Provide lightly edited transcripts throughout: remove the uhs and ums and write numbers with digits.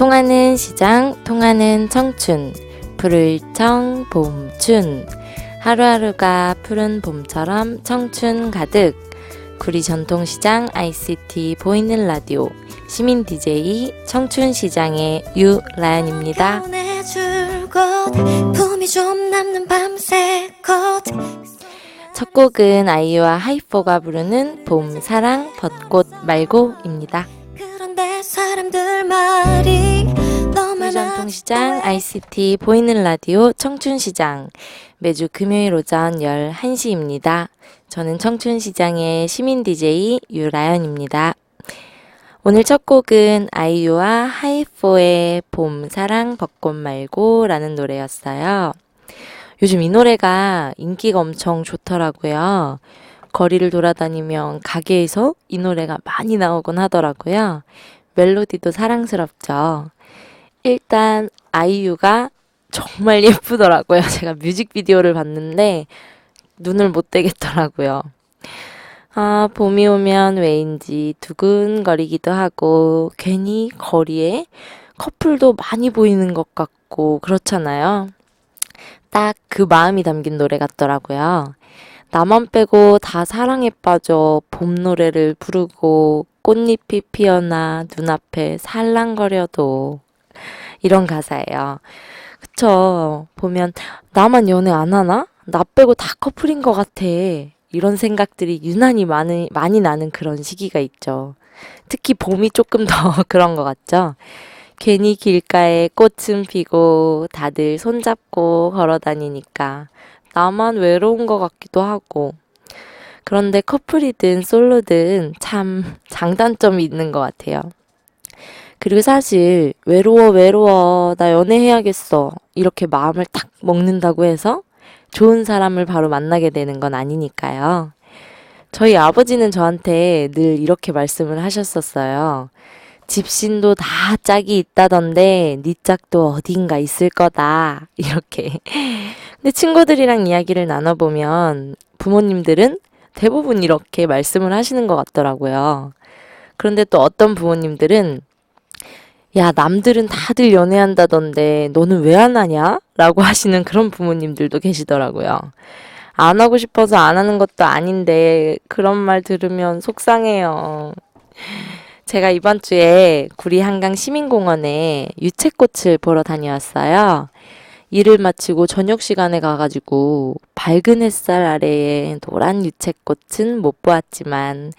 통하는 시장, 통하는 청춘, 푸를 청 봄춘. 하루하루가 푸른 봄처럼 청춘 가득. 구리 전통시장 ICT 보이는 라디오 시민 DJ 청춘시장의 유라연입니다. 첫 곡은 아이유와 하이포가 부르는 봄, 사랑, 벚꽃 말고입니다. 그런데 사람들 말이 구리 전통시장 ICT 보이는 라디오 청춘시장 매주 금요일 오전 11시입니다. 저는 청춘시장의 시민 DJ 유라연입니다. 오늘 첫 곡은 아이유와 하이포의 봄, 사랑, 벚꽃 말고 라는 노래였어요. 요즘 이 노래가 인기가 엄청 좋더라고요. 거리를 돌아다니면 가게에서 이 노래가 많이 나오곤 하더라고요. 멜로디도 사랑스럽죠. 일단 아이유가 정말 예쁘더라고요. 제가 뮤직비디오를 봤는데 눈을 못 떼겠더라고요. 봄이 오면 왜인지 두근거리기도 하고 괜히 거리에 커플도 많이 보이는 것 같고 그렇잖아요. 딱 그 마음이 담긴 노래 같더라고요. 나만 빼고 다 사랑에 빠져 봄 노래를 부르고 꽃잎이 피어나 눈앞에 살랑거려도 이런 가사예요. 그쵸? 보면 나만 연애 안 하나? 나 빼고 다 커플인 것 같아. 이런 생각들이 유난히 많이 나는 그런 시기가 있죠. 특히 봄이 조금 더 그런 것 같죠? 괜히 길가에 꽃은 피고 다들 손잡고 걸어 다니니까 나만 외로운 것 같기도 하고. 그런데 커플이든 솔로든 참 장단점이 있는 것 같아요. 그리고 사실 외로워 나 연애해야겠어 이렇게 마음을 딱 먹는다고 해서 좋은 사람을 바로 만나게 되는 건 아니니까요. 저희 아버지는 저한테 늘 이렇게 말씀을 하셨었어요. 집신도 다 짝이 있다던데 네 짝도 어딘가 있을 거다 이렇게. 근데 친구들이랑 이야기를 나눠보면 부모님들은 대부분 이렇게 말씀을 하시는 것 같더라고요. 그런데 또 어떤 부모님들은 야, 남들은 다들 연애한다던데 너는 왜 안 하냐? 라고 하시는 그런 부모님들도 계시더라고요. 안 하고 싶어서 안 하는 것도 아닌데 그런 말 들으면 속상해요. 제가 이번 주에 구리 한강 시민공원에 유채꽃을 보러 다녀왔어요. 일을 마치고 저녁 시간에 가가지고 밝은 햇살 아래에 노란 유채꽃은 못 보았지만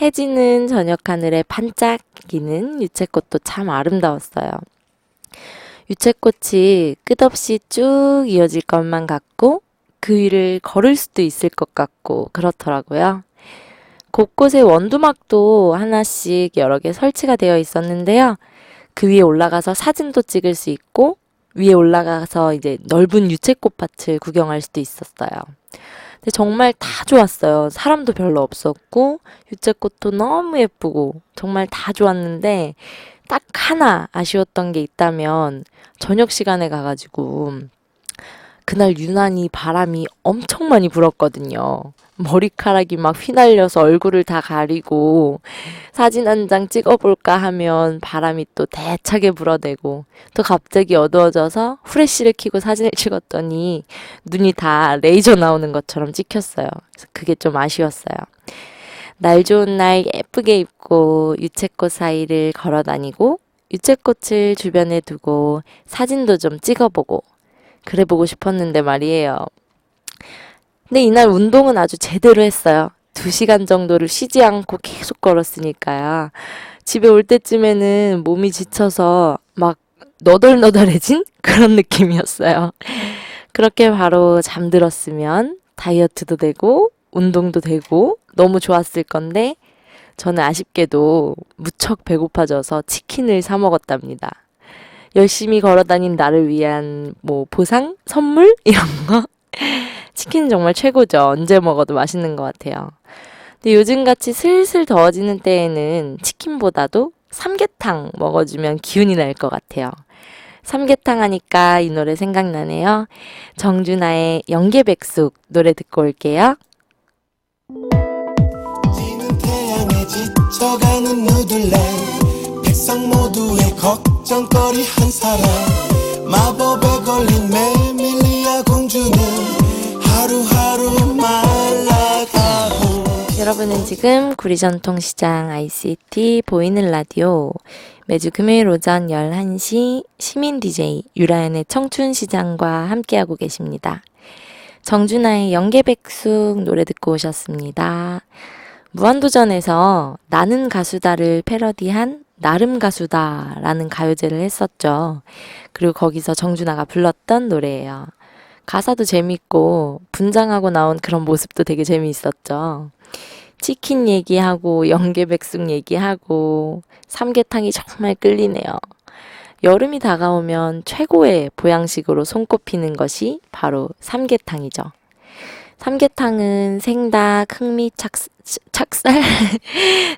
해지는 저녁 하늘에 반짝이는 유채꽃도 참 아름다웠어요. 유채꽃이 끝없이 쭉 이어질 것만 같고 그 위를 걸을 수도 있을 것 같고 그렇더라고요. 곳곳에 원두막도 하나씩 여러 개 설치가 되어 있었는데요. 그 위에 올라가서 사진도 찍을 수 있고 위에 올라가서 이제 넓은 유채꽃밭을 구경할 수도 있었어요. 근데 정말 다 좋았어요. 사람도 별로 없었고 유채꽃도 너무 예쁘고 정말 다 좋았는데 딱 하나 아쉬웠던 게 있다면 저녁 시간에 가가지고 그날 유난히 바람이 엄청 많이 불었거든요. 머리카락이 막 휘날려서 얼굴을 다 가리고 사진 한 장 찍어볼까 하면 바람이 또 대차게 불어대고 또 갑자기 어두워져서 후레쉬를 켜고 사진을 찍었더니 눈이 다 레이저 나오는 것처럼 찍혔어요. 그래서 그게 좀 아쉬웠어요. 날 좋은 날 예쁘게 입고 유채꽃 사이를 걸어 다니고 유채꽃을 주변에 두고 사진도 좀 찍어보고 그래 보고 싶었는데 말이에요. 근데 이날 운동은 아주 제대로 했어요. 2시간 정도를 쉬지 않고 계속 걸었으니까요. 집에 올 때쯤에는 몸이 지쳐서 막 너덜너덜해진 그런 느낌이었어요. 그렇게 바로 잠들었으면 다이어트도 되고 운동도 되고 너무 좋았을 건데 저는 아쉽게도 무척 배고파져서 치킨을 사 먹었답니다. 열심히 걸어다닌 나를 위한 뭐 보상? 선물? 이런 거? 치킨은 정말 최고죠. 언제 먹어도 맛있는 것 같아요. 근데 요즘같이 슬슬 더워지는 때에는 치킨보다도 삼계탕 먹어주면 기운이 날 것 같아요. 삼계탕 하니까 이 노래 생각나네요. 정준하의 영계백숙 노래 듣고 올게요. 지는 태양에 지쳐가는 누들레 백성 모두의 걱정 걱정거리 한 사람 마법에 걸린 메밀리아 공주는 하루하루 말라가고. 여러분은 지금 구리전통시장 ICT 보이는 라디오 매주 금요일 오전 11시 시민 DJ 유라연의 청춘시장과 함께하고 계십니다. 정준하의 연계백숙 노래 듣고 오셨습니다. 무한도전에서 나는 가수다를 패러디한 나름 가수다라는 가요제를 했었죠. 그리고 거기서 정준하가 불렀던 노래예요. 가사도 재밌고 분장하고 나온 그런 모습도 되게 재미있었죠. 치킨 얘기하고 연계백숙 얘기하고 삼계탕이 정말 끌리네요. 여름이 다가오면 최고의 보양식으로 손꼽히는 것이 바로 삼계탕이죠. 삼계탕은 생닭, 흑미, 착살,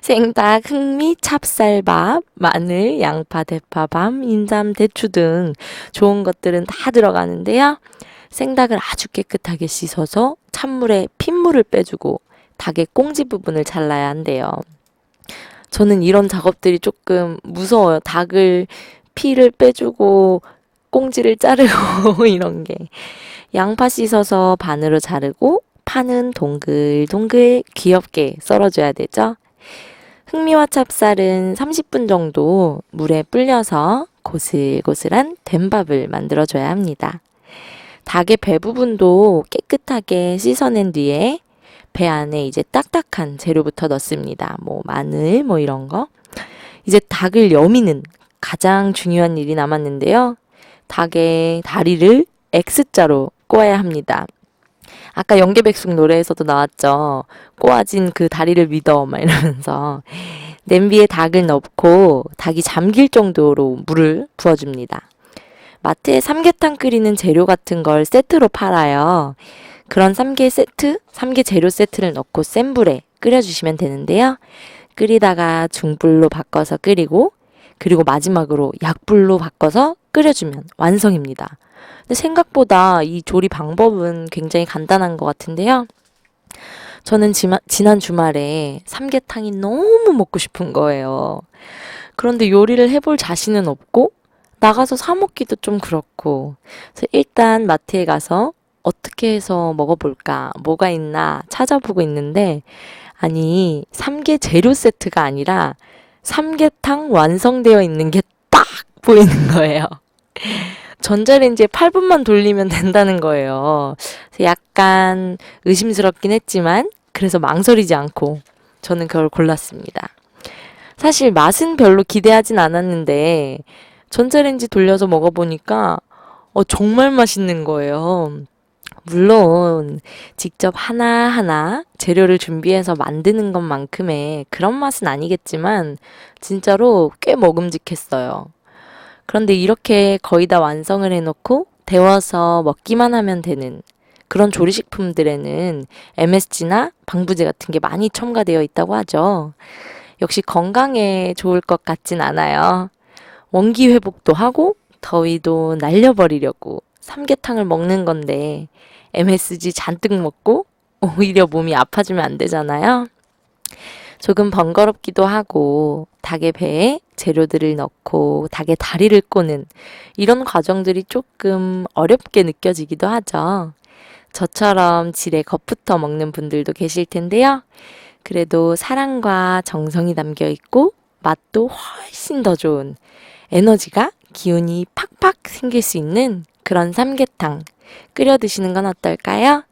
생닭, 흑미, 찹쌀밥, 마늘, 양파, 대파밤, 인삼, 대추 등 좋은 것들은 다 들어가는데요. 생닭을 아주 깨끗하게 씻어서 찬물에 핏물을 빼주고 닭의 꽁지 부분을 잘라야 한대요. 저는 이런 작업들이 조금 무서워요. 닭을 피를 빼주고 꽁지를 자르고 이런 게. 양파 씻어서 반으로 자르고 파는 동글동글 귀엽게 썰어줘야 되죠. 흑미와 찹쌀은 30분 정도 물에 불려서 고슬고슬한 된밥을 만들어줘야 합니다. 닭의 배 부분도 깨끗하게 씻어낸 뒤에 배 안에 이제 딱딱한 재료부터 넣습니다. 마늘 이런 거. 이제 닭을 여미는 가장 중요한 일이 남았는데요. 닭의 다리를 X자로 꼬아야 합니다. 아까 연계백숙 노래에서도 나왔죠. 꼬아진 그 다리를 믿어 막 이러면서 냄비에 닭을 넣고 닭이 잠길 정도로 물을 부어줍니다. 마트에 삼계탕 끓이는 재료 같은 걸 세트로 팔아요. 그런 삼계 재료 세트를 넣고 센 불에 끓여주시면 되는데요. 끓이다가 중불로 바꿔서 끓이고 그리고 마지막으로 약불로 바꿔서 끓여주면 완성입니다. 근데 생각보다 이 조리 방법은 굉장히 간단한 것 같은데요. 저는 지난 주말에 삼계탕이 너무 먹고 싶은 거예요. 그런데 요리를 해볼 자신은 없고 나가서 사 먹기도 좀 그렇고 그래서 일단 마트에 가서 어떻게 해서 먹어볼까 뭐가 있나 찾아보고 있는데 아니 삼계 재료 세트가 아니라 삼계탕 완성되어 있는 게 딱 보이는 거예요. 전자레인지에 8분만 돌리면 된다는 거예요. 그래서 약간 의심스럽긴 했지만 그래서 망설이지 않고 저는 그걸 골랐습니다. 사실 맛은 별로 기대하진 않았는데 전자레인지 돌려서 먹어보니까 정말 맛있는 거예요. 물론 직접 하나하나 재료를 준비해서 만드는 것만큼의 그런 맛은 아니겠지만 진짜로 꽤 먹음직했어요. 그런데 이렇게 거의 다 완성을 해놓고 데워서 먹기만 하면 되는 그런 조리식품들에는 MSG나 방부제 같은 게 많이 첨가되어 있다고 하죠. 역시 건강에 좋을 것 같진 않아요. 원기 회복도 하고 더위도 날려버리려고 삼계탕을 먹는 건데 MSG 잔뜩 먹고 오히려 몸이 아파지면 안 되잖아요. 조금 번거롭기도 하고 닭의 배에 재료들을 넣고 닭의 다리를 꼬는 이런 과정들이 조금 어렵게 느껴지기도 하죠. 저처럼 지레 겁부터 먹는 분들도 계실 텐데요. 그래도 사랑과 정성이 담겨 있고 맛도 훨씬 더 좋은 에너지가 기운이 팍팍 생길 수 있는 그런 삼계탕 끓여 드시는 건 어떨까요?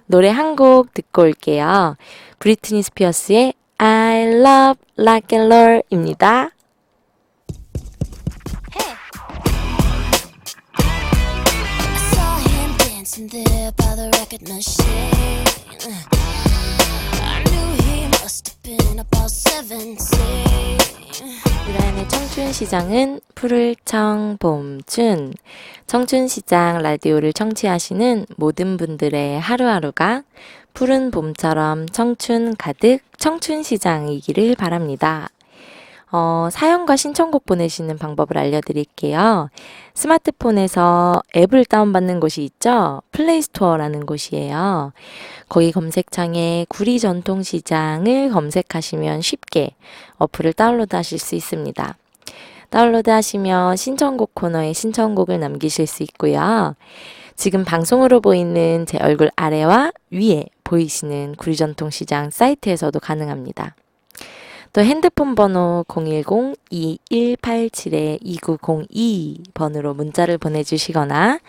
노래 한 곡 듣고 올게요. 브리트니 스피어스의 I love rock and roll입니다. dancing there by the record machine. I knew he must have been about 17. 유라연의 청춘시장은 푸를 청 봄춘. 청춘시장 라디오를 청취하시는 모든 분들의 하루하루가 푸른 봄처럼 청춘 가득 청춘시장이기를 바랍니다. 사연과 신청곡 보내시는 방법을 알려드릴게요. 스마트폰에서 앱을 다운받는 곳이 있죠? 플레이스토어라는 곳이에요. 거기 검색창에 구리전통시장을 검색하시면 쉽게 어플을 다운로드 하실 수 있습니다. 다운로드 하시면 신청곡 코너에 신청곡을 남기실 수 있고요. 지금 방송으로 보이는 제 얼굴 아래와 위에 보이시는 구리전통시장 사이트에서도 가능합니다. 또 핸드폰 번호 010-2187-2902번으로 문자를 보내주시거나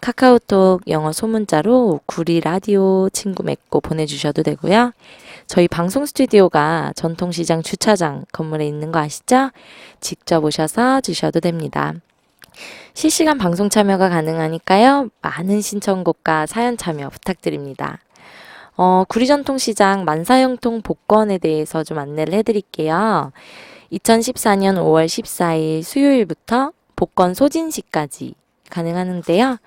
카카오톡 영어 소문자로 구리 라디오 친구 맺고 보내주셔도 되고요. 저희 방송 스튜디오가 전통시장 주차장 건물에 있는 거 아시죠? 직접 오셔서 주셔도 됩니다. 실시간 방송 참여가 가능하니까요. 많은 신청곡과 사연 참여 부탁드립니다. 구리전통시장 만사형통 복권에 대해서 좀 안내를 해드릴게요. 2014년 5월 14일 수요일부터 복권 소진시까지 가능하는데요.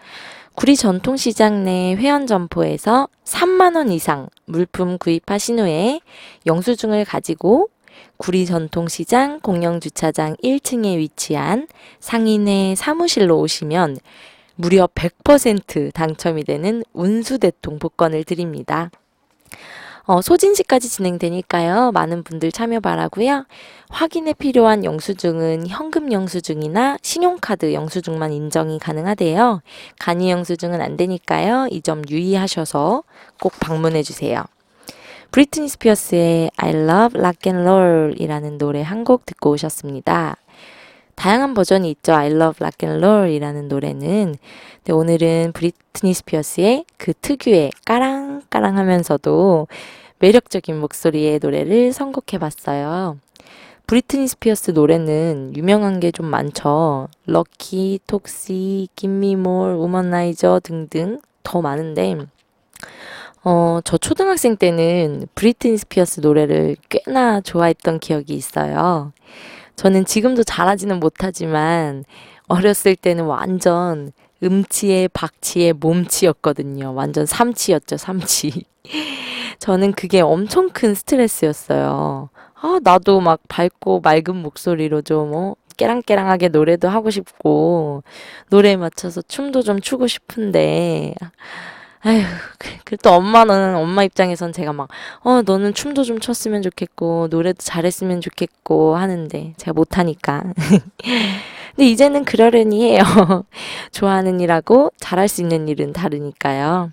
구리전통시장 내 회원점포에서 3만원 이상 물품 구입하신 후에 영수증을 가지고 구리전통시장 공영주차장 1층에 위치한 상인의 사무실로 오시면 무려 100% 당첨이 되는 운수대통 복권을 드립니다. 소진시까지 진행되니까요. 많은 분들 참여 바라고요. 확인에 필요한 영수증은 현금 영수증이나 신용카드 영수증만 인정이 가능하대요. 간이 영수증은 안 되니까요. 이 점 유의하셔서 꼭 방문해 주세요. 브리트니 스피어스의 I Love Rock and Roll 이라는 노래 한 곡 듣고 오셨습니다. 다양한 버전이 있죠. I Love Rock and Roll 이라는 노래는. 근데 오늘은 브리트니 스피어스의 그 특유의 까랑까랑 하면서도 매력적인 목소리의 노래를 선곡해 봤어요. 브리트니 스피어스 노래는 유명한 게 좀 많죠. 럭키, 톡시, 김미몰, 우먼라이저 등등 더 많은데 저 초등학생 때는 브리트니 스피어스 노래를 꽤나 좋아했던 기억이 있어요. 저는 지금도 잘하지는 못하지만 어렸을 때는 완전 음치에 박치에 몸치였거든요. 완전 삼치였죠, 삼치. 저는 그게 엄청 큰 스트레스였어요. 나도 막 밝고 맑은 목소리로 좀 깨랑깨랑하게 노래도 하고 싶고 노래에 맞춰서 춤도 좀 추고 싶은데 아휴, 또 엄마 입장에선 제가 막, 너는 춤도 좀 췄으면 좋겠고, 노래도 잘했으면 좋겠고 하는데, 제가 못하니까. 근데 이제는 그러려니 해요. 좋아하는 일하고 잘할 수 있는 일은 다르니까요.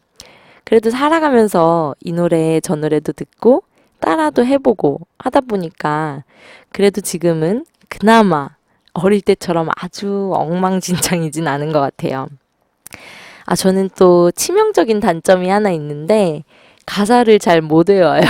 그래도 살아가면서 이 노래, 저 노래도 듣고, 따라도 해보고 하다 보니까, 그래도 지금은 그나마 어릴 때처럼 아주 엉망진창이진 않은 것 같아요. 저는 또 치명적인 단점이 하나 있는데 가사를 잘 못 외워요.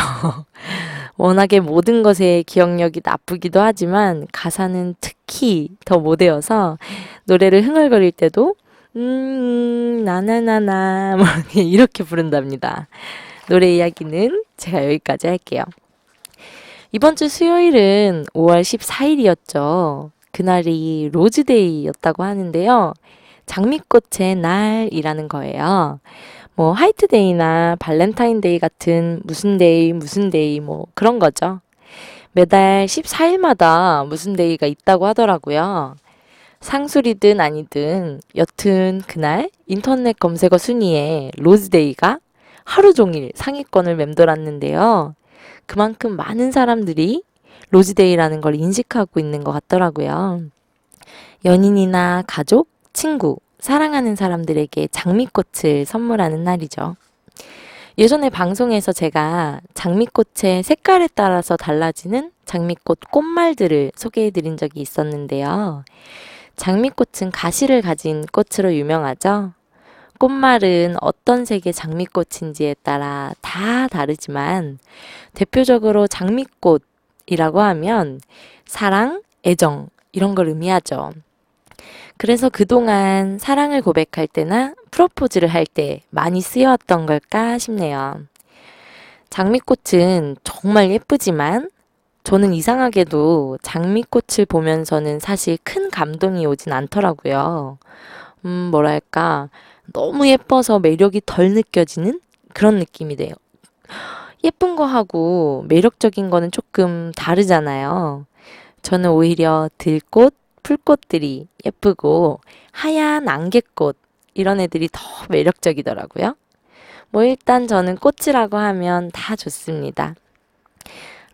워낙에 모든 것에 기억력이 나쁘기도 하지만 가사는 특히 더 못 외워서 노래를 흥얼거릴 때도 나나나나 뭐 이렇게 부른답니다. 노래 이야기는 제가 여기까지 할게요. 이번 주 수요일은 5월 14일이었죠. 그날이 로즈데이였다고 하는데요. 장미꽃의 날이라는 거예요. 뭐 화이트데이나 발렌타인데이 같은 무슨 데이 뭐 그런 거죠. 매달 14일마다 무슨 데이가 있다고 하더라고요. 상술이든 아니든 여튼 그날 인터넷 검색어 순위에 로즈데이가 하루 종일 상위권을 맴돌았는데요. 그만큼 많은 사람들이 로즈데이라는 걸 인식하고 있는 것 같더라고요. 연인이나 가족, 친구, 사랑하는 사람들에게 장미꽃을 선물하는 날이죠. 예전에 방송에서 제가 장미꽃의 색깔에 따라서 달라지는 장미꽃 꽃말들을 소개해드린 적이 있었는데요. 장미꽃은 가시를 가진 꽃으로 유명하죠. 꽃말은 어떤 색의 장미꽃인지에 따라 다 다르지만 대표적으로 장미꽃이라고 하면 사랑, 애정 이런 걸 의미하죠. 그래서 그동안 사랑을 고백할 때나 프로포즈를 할 때 많이 쓰여왔던 걸까 싶네요. 장미꽃은 정말 예쁘지만 저는 이상하게도 장미꽃을 보면서는 사실 큰 감동이 오진 않더라고요. 뭐랄까 너무 예뻐서 매력이 덜 느껴지는 그런 느낌이 돼요. 예쁜 거하고 매력적인 거는 조금 다르잖아요. 저는 오히려 들꽃, 풀꽃들이 예쁘고 하얀 안개꽃 이런 애들이 더 매력적이더라고요. 뭐 일단 저는 꽃이라고 하면 다 좋습니다.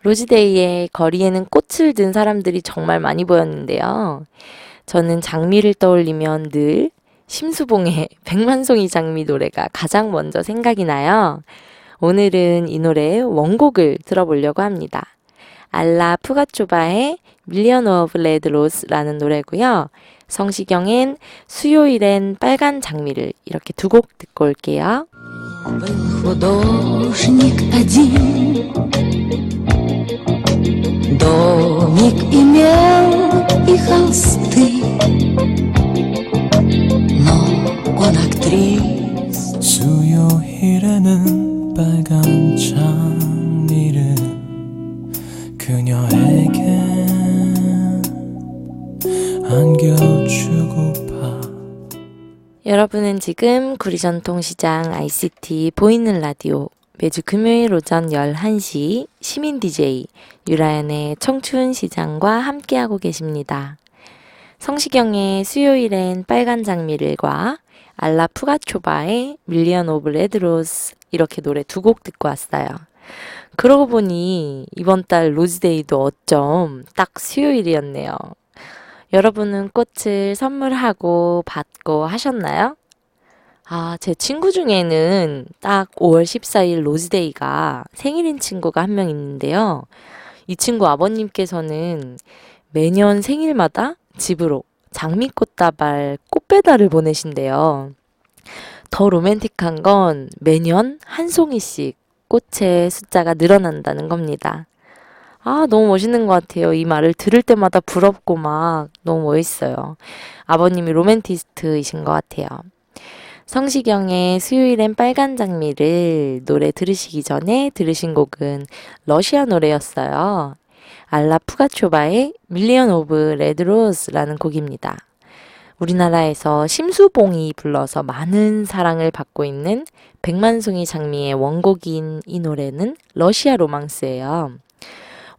로즈데이에 거리에는 꽃을 든 사람들이 정말 많이 보였는데요. 저는 장미를 떠올리면 늘 심수봉의 백만송이 장미 노래가 가장 먼저 생각이 나요. 오늘은 이 노래의 원곡을 들어보려고 합니다. 알라 푸가초바의 밀리언 오브 레드 로즈라는 노래고요. 성시경엔 수요일엔 빨간 장미를 이렇게 두 곡 듣고 올게요. Был художник один, домик имел и холсты, но он актрис. 수요일에는 빨간 장미를 그녀에게 안겨주고파. 여러분은 지금 구리전통시장 ICT 보이는 라디오 매주 금요일 오전 11시 시민 DJ 유라연의 청춘 시장과 함께하고 계십니다. 성시경의 수요일엔 빨간 장미를과 알라 푸가초바의 밀리언 오브 레드 로즈 이렇게 노래 두 곡 듣고 왔어요. 그러고 보니 이번 달 로즈데이도 어쩜 딱 수요일이었네요. 여러분은 꽃을 선물하고 받고 하셨나요? 제 친구 중에는 딱 5월 14일 로즈데이가 생일인 친구가 한 명 있는데요. 이 친구 아버님께서는 매년 생일마다 집으로 장미꽃다발 꽃배달을 보내신대요. 더 로맨틱한 건 매년 한 송이씩 꽃의 숫자가 늘어난다는 겁니다. 너무 멋있는 것 같아요. 이 말을 들을 때마다 부럽고 막 너무 멋있어요. 아버님이 로맨티스트이신 것 같아요. 성시경의 수요일엔 빨간 장미를 노래 들으시기 전에 들으신 곡은 러시아 노래였어요. 알라 푸가초바의 밀리언 오브 레드 로즈라는 곡입니다. 우리나라에서 심수봉이 불러서 많은 사랑을 받고 있는 백만송이 장미의 원곡인 이 노래는 러시아 로망스예요.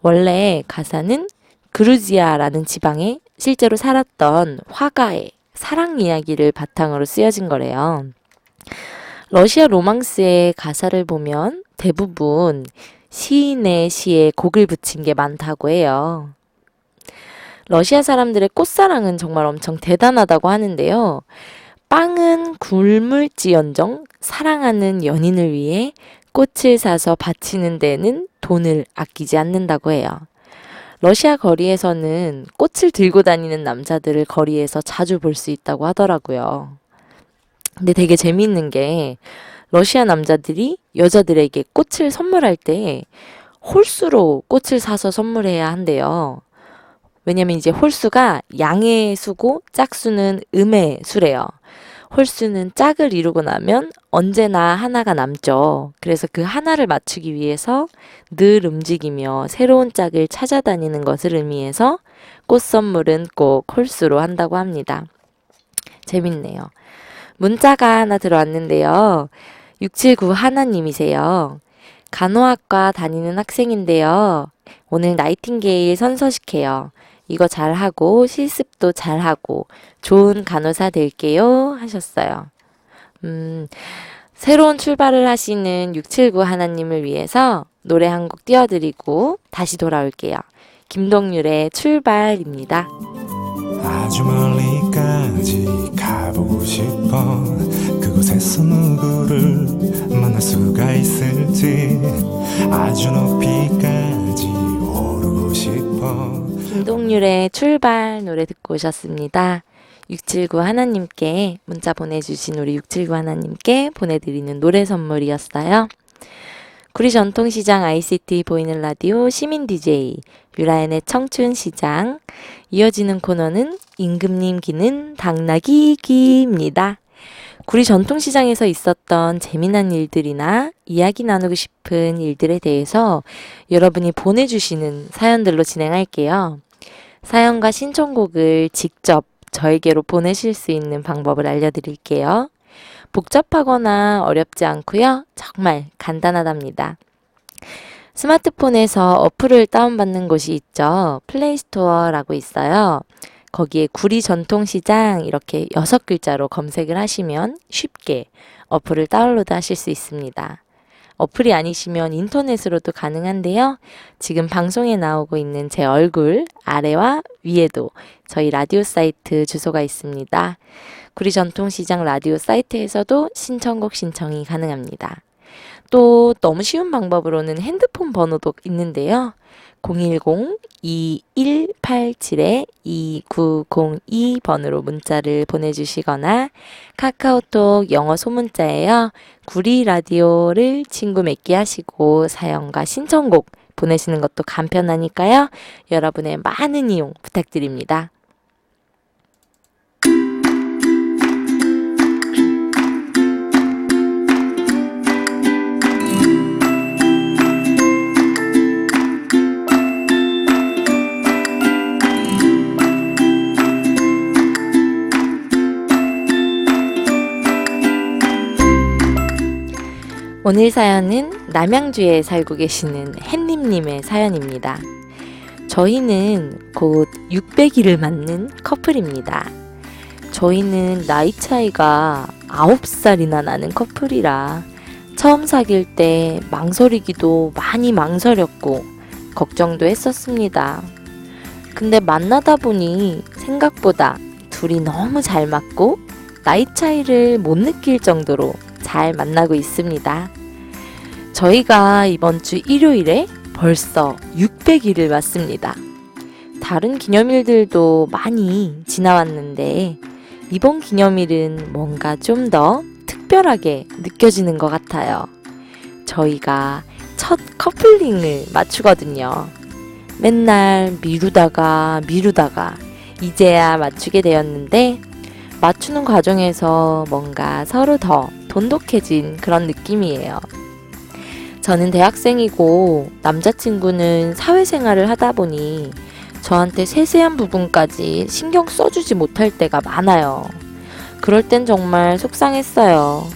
원래 가사는 그루지아라는 지방에 실제로 살았던 화가의 사랑 이야기를 바탕으로 쓰여진 거래요. 러시아 로망스의 가사를 보면 대부분 시인의 시에 곡을 붙인 게 많다고 해요. 러시아 사람들의 꽃사랑은 정말 엄청 대단하다고 하는데요. 빵은 굶을지언정 사랑하는 연인을 위해 꽃을 사서 바치는 데는 돈을 아끼지 않는다고 해요. 러시아 거리에서는 꽃을 들고 다니는 남자들을 거리에서 자주 볼 수 있다고 하더라고요. 근데 되게 재미있는 게 러시아 남자들이 여자들에게 꽃을 선물할 때 홀수로 꽃을 사서 선물해야 한대요. 왜냐면 이제 홀수가 양의 수고 짝수는 음의 수래요. 홀수는 짝을 이루고 나면 언제나 하나가 남죠. 그래서 그 하나를 맞추기 위해서 늘 움직이며 새로운 짝을 찾아다니는 것을 의미해서 꽃 선물은 꼭 홀수로 한다고 합니다. 재밌네요. 문자가 하나 들어왔는데요. 679 하나님이세요. 간호학과 다니는 학생인데요. 오늘 나이팅게일 선서식해요. 이거 잘하고 실습도 잘하고 좋은 간호사 될게요 하셨어요. 새로운 출발을 하시는 679 하나님을 위해서 노래 한 곡 띄워드리고 다시 돌아올게요. 김동률의 출발입니다. 아주 멀리까지 가보고 싶어. 그곳에서 누구를 만날 수가 있을지 아주 높이까지 오르고 싶어. 김동률의 출발 노래 듣고 오셨습니다. 679 하나님께 문자 보내주신 우리 679 하나님께 보내드리는 노래 선물이었어요. 구리 전통시장 ICT 보이는 라디오 시민 DJ 유라연의 청춘시장. 이어지는 코너는 임금님 기는 당나귀 기입니다. 구리 전통시장에서 있었던 재미난 일들이나 이야기 나누고 싶은 일들에 대해서 여러분이 보내주시는 사연들로 진행할게요. 사연과 신청곡을 직접 저에게로 보내실 수 있는 방법을 알려드릴게요. 복잡하거나 어렵지 않고요. 정말 간단하답니다. 스마트폰에서 어플을 다운받는 곳이 있죠. 플레이스토어라고 있어요. 거기에 구리 전통시장 이렇게 6글자로 검색을 하시면 쉽게 어플을 다운로드 하실 수 있습니다. 어플이 아니시면 인터넷으로도 가능한데요. 지금 방송에 나오고 있는 제 얼굴 아래와 위에도 저희 라디오 사이트 주소가 있습니다. 구리 전통시장 라디오 사이트에서도 신청곡 신청이 가능합니다. 또 너무 쉬운 방법으로는 핸드폰 번호도 있는데요. 010-2187-2902번으로 문자를 보내주시거나 카카오톡 영어 소문자예요. 구리 라디오를 친구 맺기 하시고 사연과 신청곡 보내시는 것도 간편하니까요. 여러분의 많은 이용 부탁드립니다. 오늘 사연은 남양주에 살고 계시는 햇님님의 사연입니다. 저희는 곧 600일을 맞는 커플입니다. 저희는 나이 차이가 9살이나 나는 커플이라 처음 사귈 때 망설이기도 많이 망설였고 걱정도 했었습니다. 근데 만나다 보니 생각보다 둘이 너무 잘 맞고 나이 차이를 못 느낄 정도로 잘 만나고 있습니다. 저희가 이번 주 일요일에 벌써 600일을 맞습니다. 다른 기념일들도 많이 지나왔는데 이번 기념일은 뭔가 좀 더 특별하게 느껴지는 것 같아요. 저희가 첫 커플링을 맞추거든요. 맨날 미루다가 이제야 맞추게 되었는데 맞추는 과정에서 뭔가 서로 더 돈독해진 그런 느낌이에요. 저는 대학생이고 남자친구는 사회생활을 하다 보니 저한테 세세한 부분까지 신경 써주지 못할 때가 많아요. 그럴 땐 정말 속상했어요.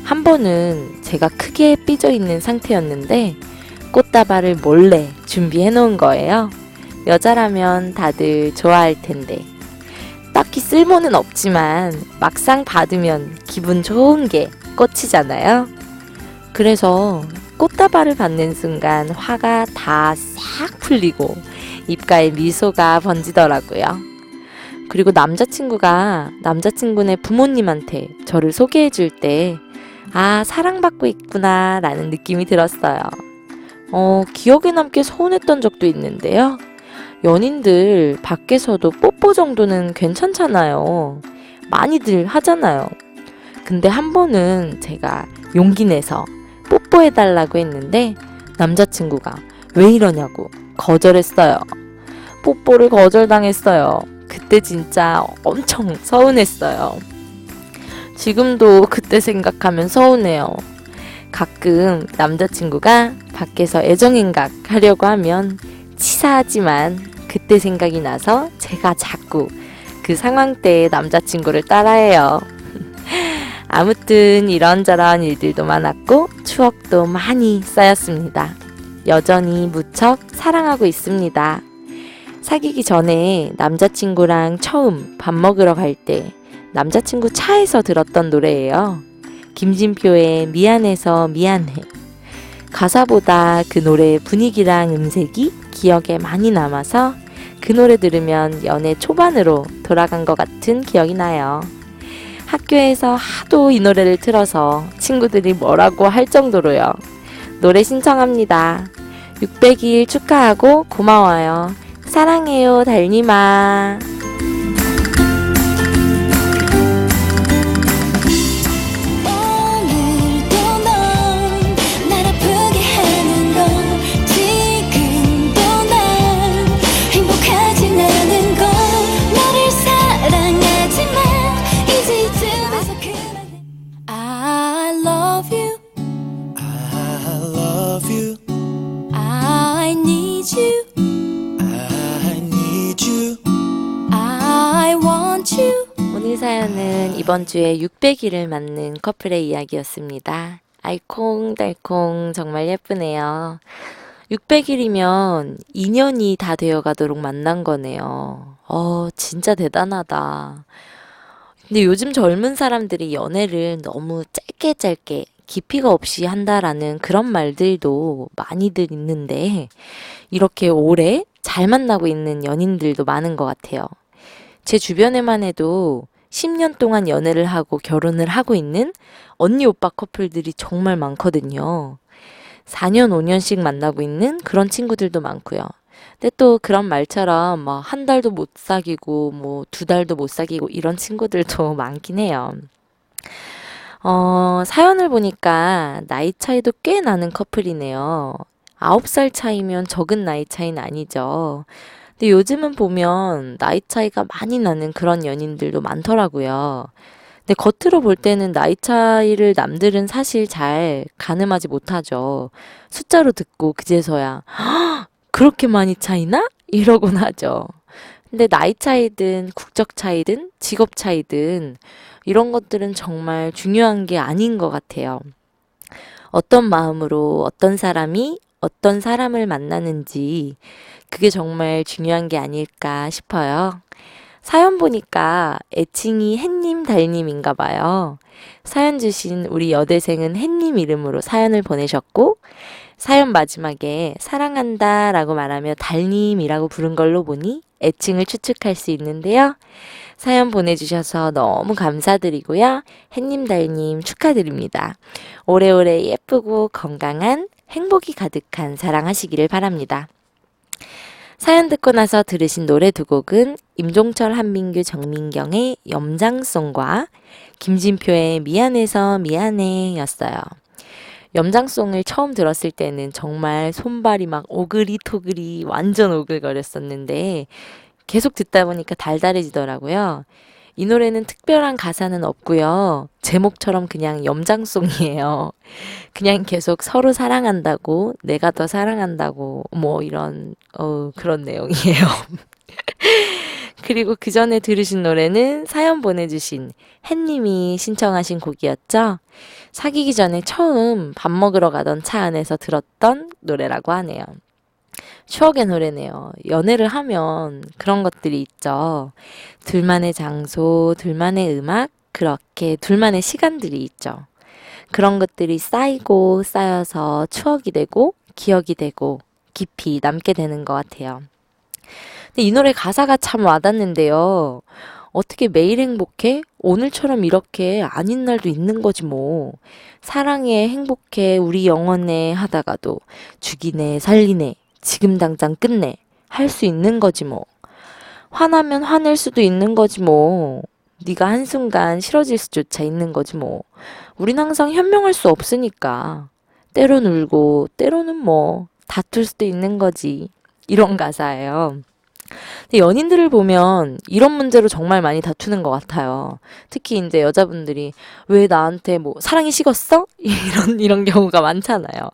한 번은 제가 크게 삐져있는 상태였는데 꽃다발을 몰래 준비해 놓은 거예요. 여자라면 다들 좋아할 텐데. 딱히 쓸모는 없지만 막상 받으면 기분 좋은 게 꽃이잖아요. 그래서 꽃다발을 받는 순간 화가 다 싹 풀리고 입가에 미소가 번지더라고요. 그리고 남자친구네 부모님한테 저를 소개해 줄 때 아, 사랑받고 있구나 라는 느낌이 들었어요. 기억에 남게 서운했던 적도 있는데요. 연인들 밖에서도 뽀뽀 정도는 괜찮잖아요. 많이들 하잖아요. 근데 한 번은 제가 용기 내서 뽀뽀해달라고 했는데 남자친구가 왜 이러냐고 거절했어요. 뽀뽀를 거절당했어요. 그때 진짜 엄청 서운했어요. 지금도 그때 생각하면 서운해요. 가끔 남자친구가 밖에서 애정행각 하려고 하면 치사하지만 그때 생각이 나서 제가 자꾸 그 상황 때 남자친구를 따라해요. 아무튼 이런저런 일들도 많았고 추억도 많이 쌓였습니다. 여전히 무척 사랑하고 있습니다. 사귀기 전에 남자친구랑 처음 밥 먹으러 갈 때 남자친구 차에서 들었던 노래예요. 김진표의 미안해서 미안해. 가사보다 그 노래의 분위기랑 음색이 기억에 많이 남아서 그 노래 들으면 연애 초반으로 돌아간 것 같은 기억이 나요. 학교에서 하도 이 노래를 틀어서 친구들이 뭐라고 할 정도로요. 노래 신청합니다. 600일 축하하고 고마워요. 사랑해요, 달님아. 오늘도 넌 날 아프게 하는 건 지금도 난 행복하진 않은 건 너를 사랑하지만 이제 이쯤에서 그만. I love you, I love you, I need you, I need you. I want you. 오늘 사연은 이번 주에 600일을 맞는 커플의 이야기였습니다. 알콩달콩 정말 예쁘네요. 600일이면 2년이 다 되어가도록 만난 거네요. 진짜 대단하다. 근데 요즘 젊은 사람들이 연애를 너무 짧게 깊이가 없이 한다라는 그런 말들도 많이들 있는데 이렇게 오래 잘 만나고 있는 연인들도 많은 것 같아요. 제 주변에만 해도 10년 동안 연애를 하고 결혼을 하고 있는 언니 오빠 커플들이 정말 많거든요. 4년, 5년씩 만나고 있는 그런 친구들도 많고요. 근데 또 그런 말처럼 뭐 한 달도 못 사귀고 뭐 2달도 못 사귀고 이런 친구들도 많긴 해요. 사연을 보니까 나이 차이도 꽤 나는 커플이네요. 9살 차이면 적은 나이 차이는 아니죠. 근데 요즘은 보면 나이 차이가 많이 나는 그런 연인들도 많더라고요. 근데 겉으로 볼 때는 나이 차이를 남들은 사실 잘 가늠하지 못하죠. 숫자로 듣고 그제서야 "헉, 그렇게 많이 차이나? 이러곤 하죠. 근데 나이 차이든 국적 차이든 직업 차이든 이런 것들은 정말 중요한 게 아닌 것 같아요. 어떤 마음으로 어떤 사람이 어떤 사람을 만나는지 그게 정말 중요한 게 아닐까 싶어요. 사연 보니까 애칭이 햇님 달님인가 봐요. 사연 주신 우리 여대생은 햇님 이름으로 사연을 보내셨고 사연 마지막에 사랑한다 라고 말하며 달님이라고 부른 걸로 보니 애칭을 추측할 수 있는데요. 사연 보내주셔서 너무 감사드리고요. 햇님 달님 축하드립니다. 오래오래 예쁘고 건강한 행복이 가득한 사랑하시기를 바랍니다. 사연 듣고 나서 들으신 노래 두 곡은 임종철, 한민규, 정민경의 염장송과 김진표의 미안해서 미안해 였어요. 염장송을 처음 들었을 때는 정말 손발이 막 오그리토그리 완전 오글거렸었는데 계속 듣다 보니까 달달해지더라고요. 이 노래는 특별한 가사는 없고요. 제목처럼 그냥 염장송이에요. 그냥 계속 서로 사랑한다고, 내가 더 사랑한다고, 뭐 이런 그런 내용이에요. 그리고 그 전에 들으신 노래는 사연 보내주신 햇님이 신청하신 곡이었죠. 사귀기 전에 처음 밥 먹으러 가던 차 안에서 들었던 노래라고 하네요. 추억의 노래네요. 연애를 하면 그런 것들이 있죠. 둘만의 장소, 둘만의 음악, 그렇게 둘만의 시간들이 있죠. 그런 것들이 쌓이고 쌓여서 추억이 되고 기억이 되고 깊이 남게 되는 것 같아요. 근데 이 노래 가사가 참 와닿는데요. 어떻게 매일 행복해? 오늘처럼 이렇게 아닌 날도 있는 거지 뭐. 사랑해, 행복해, 우리 영원해 하다가도 죽이네, 살리네, 지금 당장 끝내 할 수 있는 거지 뭐. 화나면 화낼 수도 있는 거지 뭐. 네가 한순간 싫어질 수조차 있는 거지 뭐. 우린 항상 현명할 수 없으니까. 때론 울고 때로는 뭐 다툴 수도 있는 거지. 이런 가사예요. 근데 연인들을 보면 이런 문제로 정말 많이 다투는 것 같아요. 특히 이제 여자분들이 왜 나한테 뭐 사랑이 식었어? 이런 경우가 많잖아요.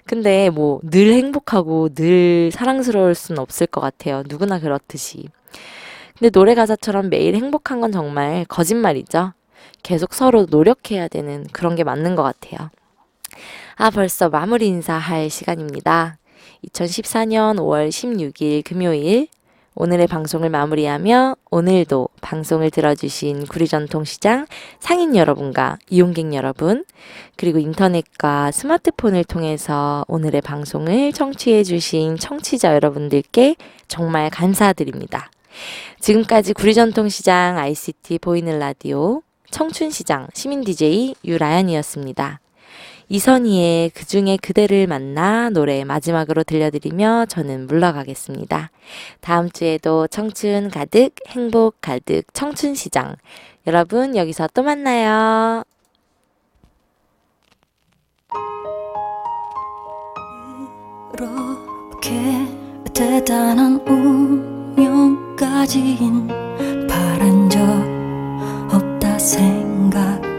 근데 뭐 늘 행복하고 늘 사랑스러울 순 없을 것 같아요. 누구나 그렇듯이. 근데 노래 가사처럼 매일 행복한 건 정말 거짓말이죠. 계속 서로 노력해야 되는 그런 게 맞는 것 같아요. 벌써 마무리 인사할 시간입니다. 2014년 5월 16일 금요일 오늘의 방송을 마무리하며 오늘도 방송을 들어주신 구리전통시장 상인 여러분과 이용객 여러분 그리고 인터넷과 스마트폰을 통해서 오늘의 방송을 청취해주신 청취자 여러분들께 정말 감사드립니다. 지금까지 구리전통시장 ICT 보이는 라디오 청춘시장 시민 DJ 유라연이었습니다. 이선희의 그중에 그대를 만나 노래 마지막으로 들려드리며 저는 물러가겠습니다. 다음 주에도 청춘 가득 행복 가득 청춘시장 여러분 여기서 또 만나요. 그렇게 대단한 운명까진 바란 적 없다 생각